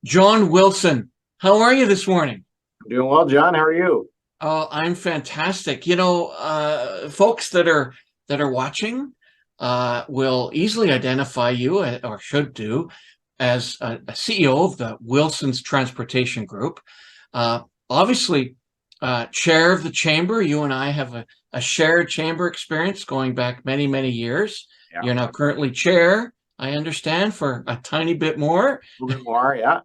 John Wilson, how are you this morning? Doing well, John. How are you? Oh, I'm fantastic. Folks that are watching will easily identify you, or should do, as a CEO of the Wilson's Transportation Group. Uh, Obviously, chair of the chamber. You and I have a shared chamber experience going back many, many years. Yeah, You're now currently chair, I understand, for a tiny bit more. a little bit more. Yeah.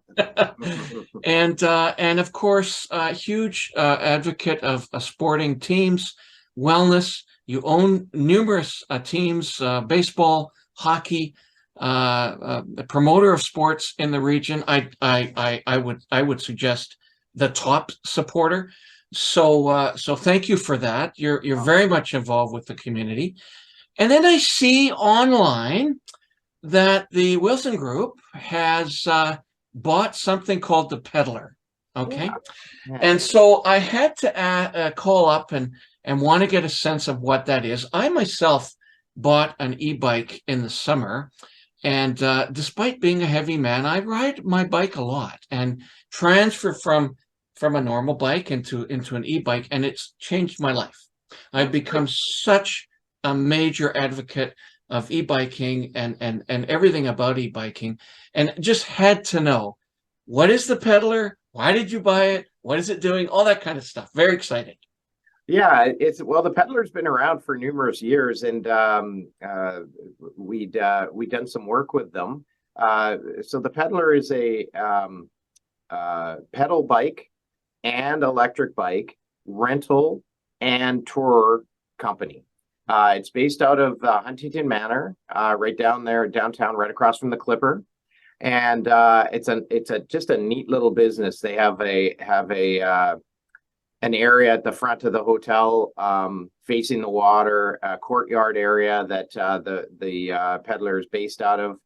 And of course, huge advocate of sporting teams, wellness. You own numerous teams, baseball, hockey, the promoter of sports in the region. I would suggest the top supporter. So thank you for that. You're very much involved with the community. And then I see online that the Wilson Group has bought something called the Peddler. Yeah. Okay. Yeah. And so I had to call up and want to get a sense of what that is. I myself bought an e-bike in the summer. And despite being a heavy man, I ride my bike a lot and transfer from a normal bike into an e-bike, and it's changed my life. I've That's become great. such a major advocate of e-biking and everything about e-biking, and just had to know, what is the Peddler? Why did you buy it? What is it doing? All that kind of stuff. Very excited. Yeah, the Peddler's been around for numerous years, and we'd done some work with them. So the Peddler is a pedal bike and electric bike rental and tour company. It's based out of Huntington Manor, right down there downtown, right across from the Clipper. And it's a just a neat little business. They have a an area at the front of the hotel, facing the water, a courtyard area that the Peddler is based out of.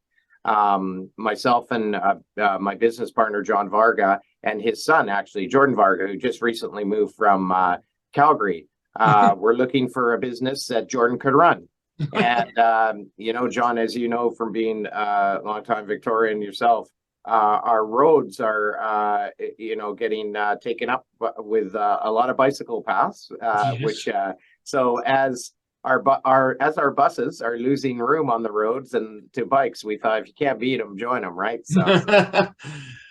Myself and my business partner John Varga and his son, actually Jordan Varga, who just recently moved from Calgary. We're looking for a business that Jordan could run. And John, as you know from being a longtime Victorian yourself, our roads are getting taken up with a lot of bicycle paths, which Yes. so as our buses are losing room on the roads and to bikes, we thought if you can't beat them, join them, right? So,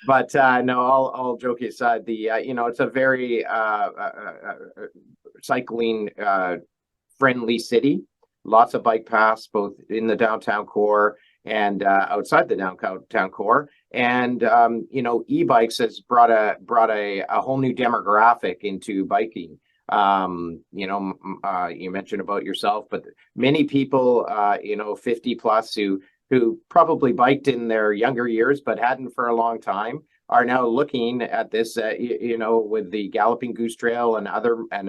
but no, all joking aside, it's a very cycling friendly city. Lots of bike paths, both in the downtown core and outside the downtown core. And e-bikes has brought a whole new demographic into biking. You mentioned about yourself, but many people, 50 plus who probably biked in their younger years but hadn't for a long time, are now looking at this, with the Galloping Goose Trail and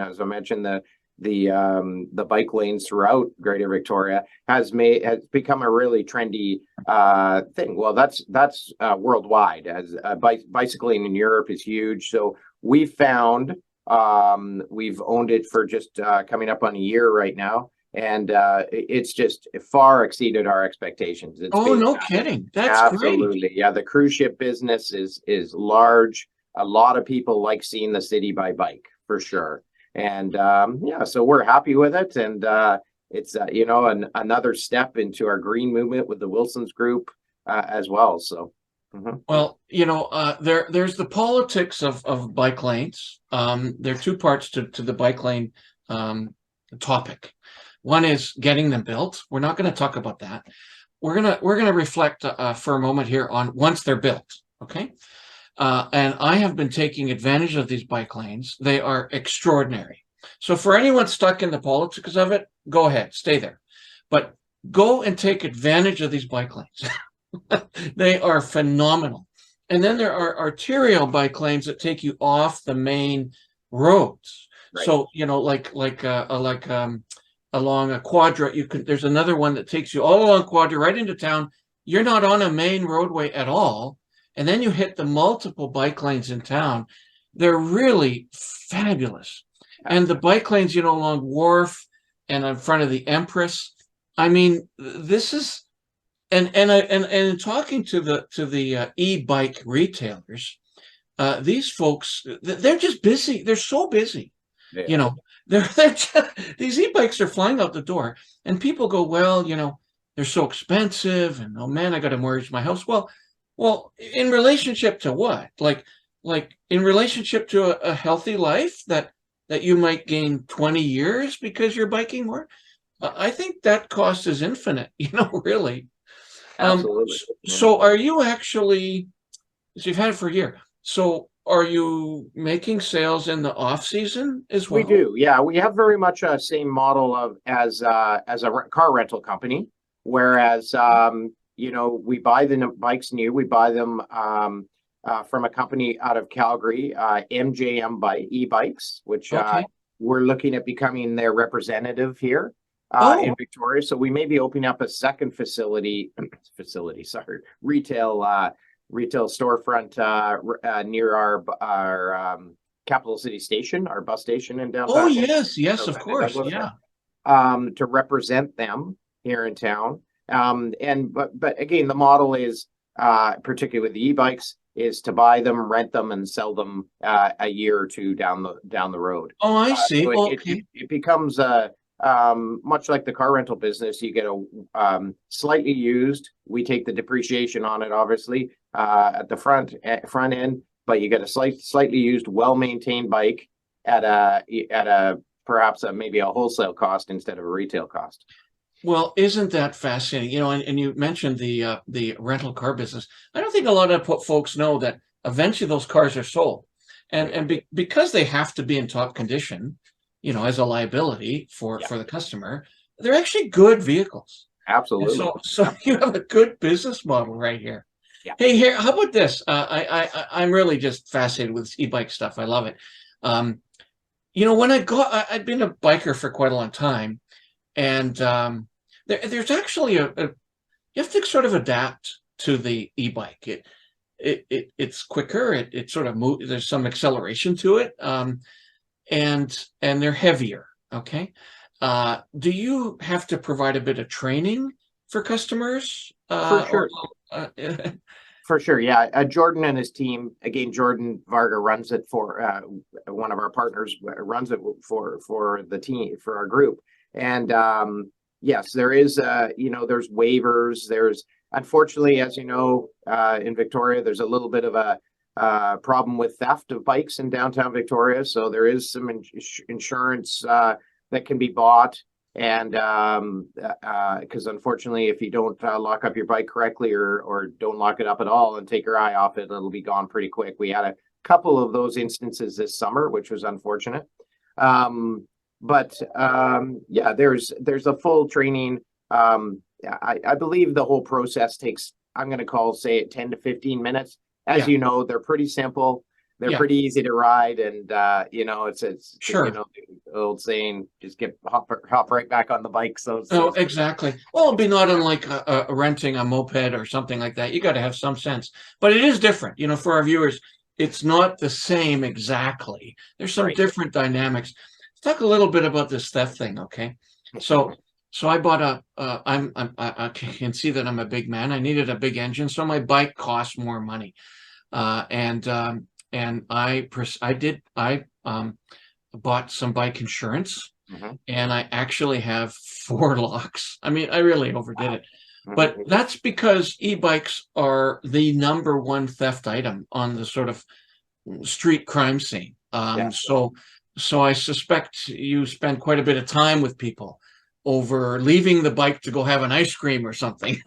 as I mentioned, the bike lanes throughout Greater Victoria has become a really trendy thing. Well, that's worldwide, as bicycling in Europe is huge. So we found we've owned it for just coming up on a year right now, and it's just far exceeded our expectations. It's Oh, been no kidding. That's great. absolutely, yeah. The cruise ship business is large. A lot of people like seeing the city by bike for sure. And yeah, so we're happy with it, and it's another step into our green movement with the Wilsons Group as well. So, mhm. Well, there's the politics of bike lanes. There are two parts to the bike lane topic. One is getting them built. We're not going to talk about that. We're gonna reflect for a moment here on once they're built. Okay. And I have been taking advantage of these bike lanes. They are extraordinary. So for anyone stuck in the politics of it, go ahead, stay there. But go and take advantage of these bike lanes. They are phenomenal. And then there are arterial bike lanes that take you off the main roads. Right. So, along a quadra, there's another one that takes you all along quadra right into town. You're not on a main roadway at all. And then you hit the multiple bike lanes in town. They're really fabulous. And the bike lanes, along Wharf and in front of the Empress. I mean, this is and in talking to the e-bike retailers, these folks, they're just busy. They're so busy. Yeah. You know, they're just, these e-bikes are flying out the door, and people go, well, they're so expensive, and oh man, I got to mortgage my house. Well, in relationship to what? Like in relationship to a healthy life that you might gain 20 years because you're biking more. I think that cost is infinite, really. Absolutely. Yeah. So are you actually, so you've had it for a year. So are you making sales in the off season as We well? do, yeah. We have very much a same model of as a car rental company, whereas we buy the bikes new. We buy them from a company out of Calgary, MJM e-bikes, which Okay. we're looking at becoming their representative here in Oh, Victoria. So we may be opening up a second retail storefront near our Capital City Station, our bus station in oh downtown, yes, of outside of course. Douglas, Yeah. to represent them here in town. But again, the model is particularly with the e-bikes is to buy them, rent them, and sell them a year or two down the road. Oh, I see. So Okay. it becomes much like the car rental business. You get a slightly used. We take the depreciation on it, obviously, at the front end, but you get a slightly used, well-maintained bike at a perhaps maybe a wholesale cost instead of a retail cost. Well, isn't that fascinating? And you mentioned the rental car business. I don't think a lot of folks know that eventually those cars are sold, and because they have to be in top condition, as a liability for Yeah, the customer, they're actually good vehicles. And absolutely. so you have a good business model right here. Yeah. Hey, here, how about this? I'm really just fascinated with this e-bike stuff. I love it. When I'd been a biker for quite a long time, and there's actually you have to sort of adapt to the e-bike. It's quicker. It sort of moves. There's some acceleration to it, and they're heavier. Okay. Do you have to provide a bit of training for customers? For sure. Uh, For sure, yeah. Jordan and his team, again, Jordan Varga runs it for one of our partners, runs it for the team, for our group. And yes, there is, there's waivers. There's, unfortunately, as you know, in Victoria, there's a little bit of a problem with theft of bikes in downtown Victoria. So there is some insurance that can be bought. And because unfortunately, if you don't lock up your bike correctly or don't lock it up at all and take your eye off it, it'll be gone pretty quick. We had a couple of those instances this summer, which was unfortunate. Yeah, there's a full training. I believe the whole process takes, I'm going to say it 10 to 15 minutes. As Yeah. you know, they're pretty simple. They're Yeah. pretty easy to ride, and it's Sure. the old saying, just hop right back on the bike. Oh, exactly. Well, it'd be not unlike renting a moped or something like that. You got to have some sense, but it is different. For our viewers, it's not the same exactly. There's some Right. different dynamics. Let's talk a little bit about this theft thing, okay? So I bought I can see that I'm a big man. I needed a big engine, so my bike cost more money, and I bought some bike insurance. And I actually have 4 locks. I mean, I really overdid it. But that's because e-bikes are the #1 theft item on the sort of street crime scene. Yeah. So I suspect you spend quite a bit of time with people over leaving the bike to go have an ice cream or something.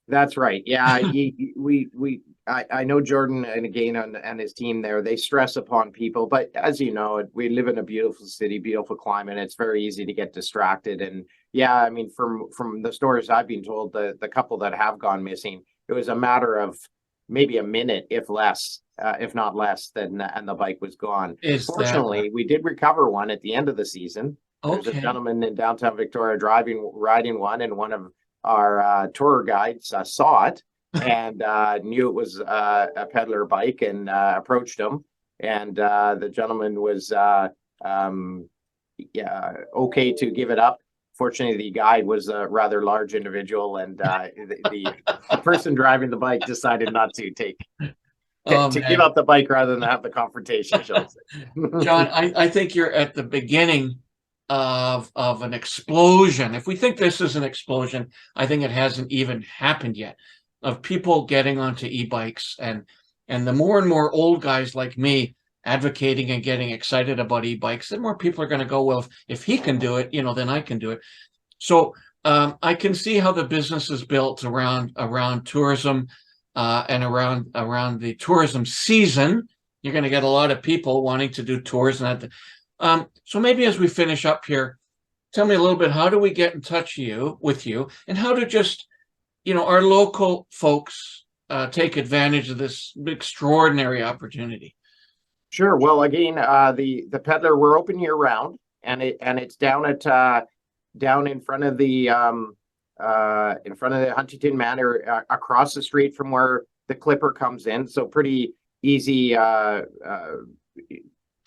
That's right. Yeah, I know Jordan, and again, and his team there, they stress upon people. But as you know, we live in a beautiful city, beautiful climate. It's very easy to get distracted. And yeah, I mean, from the stories I've been told, the couple that have gone missing, it was a matter of maybe a minute, if less, if not less, and the bike was gone. Is that Fortunately, we did recover one at the end of the season. There's a okay? gentleman in downtown Victoria riding one, and one of our tour guides saw it and knew it was a peddler bike and approached him. And the gentleman was okay to give it up Fortunately, the guide was a rather large individual, and the person driving the bike decided not to Oh, to man. give up the bike rather than have the confrontation, shall we say. John, I think you're at the beginning of an explosion. If we think this is an explosion, I think it hasn't even happened yet, of people getting onto e-bikes, and the more and more old guys like me advocating and getting excited about e-bikes, the more people are going to go, well, if he can do it, then I can do it. So I can see how the business is built around tourism and around the tourism season. You're going to get a lot of people wanting to do tours and that. So maybe as we finish up here, tell me a little bit, how do we get in touch with you, and how do just, our local folks take advantage of this extraordinary opportunity? Sure. Well, again, the Peddler, we're open year round, and it's down in front of the Huntington Manor, across the street from where the Clipper comes in. So pretty easy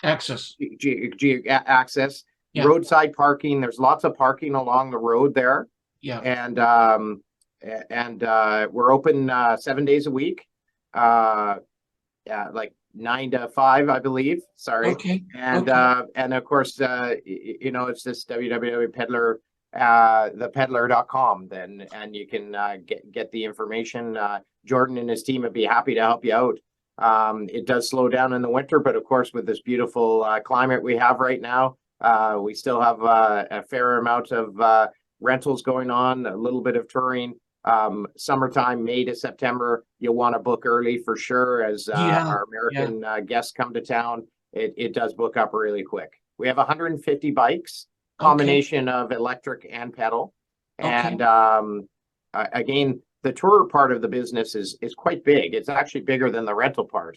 Access. access. Yeah. Roadside parking. There's lots of parking along the road there. Yeah. And we're open 7 days a week. Like 9 to 5, I believe. Sorry. Okay. And Okay. and of course, it's this www.peddler thepeddler.com then, and you can get the information. Jordan and his team would be happy to help you out. It does slow down in the winter, but of course, with this beautiful climate we have right now, we still have a fair amount of rentals going on, a little bit of touring. Summertime, May to September, you'll want to book early for sure, as our American guests come to town. It does book up really quick. We have 150 bikes, combination of electric and pedal. And again, the tour part of the business is quite big. It's actually bigger than the rental part.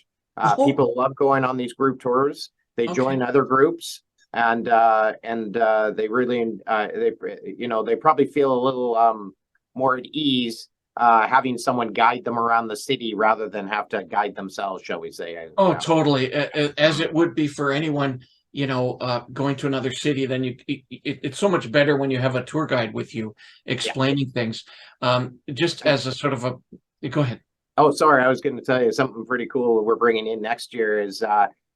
People love going on these group tours. They join other groups, and they really they probably feel a little more at ease having someone guide them around the city rather than have to guide themselves, shall we say. Totally. As it would be for anyone, going to another city, then it's so much better when you have a tour guide with you explaining things. Just as a sort of go ahead. Oh, sorry. I was going to tell you something pretty cool we're bringing in next year is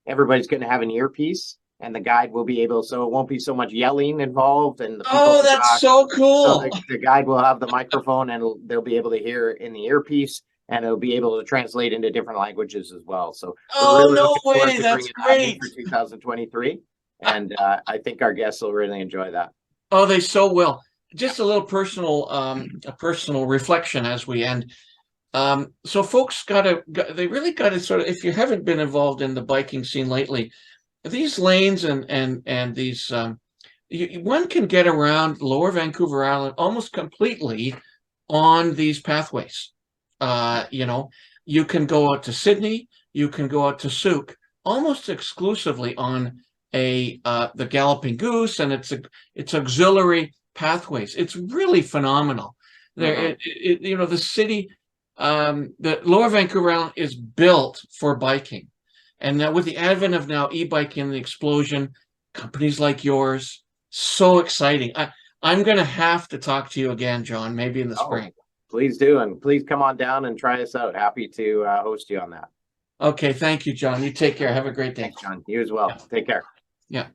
everybody's going to have an earpiece, and the guide will be able, so it won't be so much yelling involved. And that's so cool. So the guide will have the microphone, and they'll be able to hear in the earpiece, and it'll be able to translate into different languages as well. So no way, that's great for 2023, and I think our guests will really enjoy that. Oh, they so will. Just a little personal reflection as we end. So folks they really got to sort of, if you haven't been involved in the biking scene lately, these lanes and these one can get around Lower Vancouver Island almost completely on these pathways. You can go out to Sydney, you can go out to Souk almost exclusively on the Galloping Goose, and it's auxiliary pathways. It's really phenomenal. There, the city, the Lower Vancouver Island is built for biking. And now with the advent of now e-biking, the explosion, companies like yours, so exciting. I'm going to have to talk to you again, John, maybe in the spring. Please do. And please come on down and try us out. Happy to host you on that. Okay. Thank you, John. You take care. Have a great day. Thanks, John. You as well. Take care. Yeah.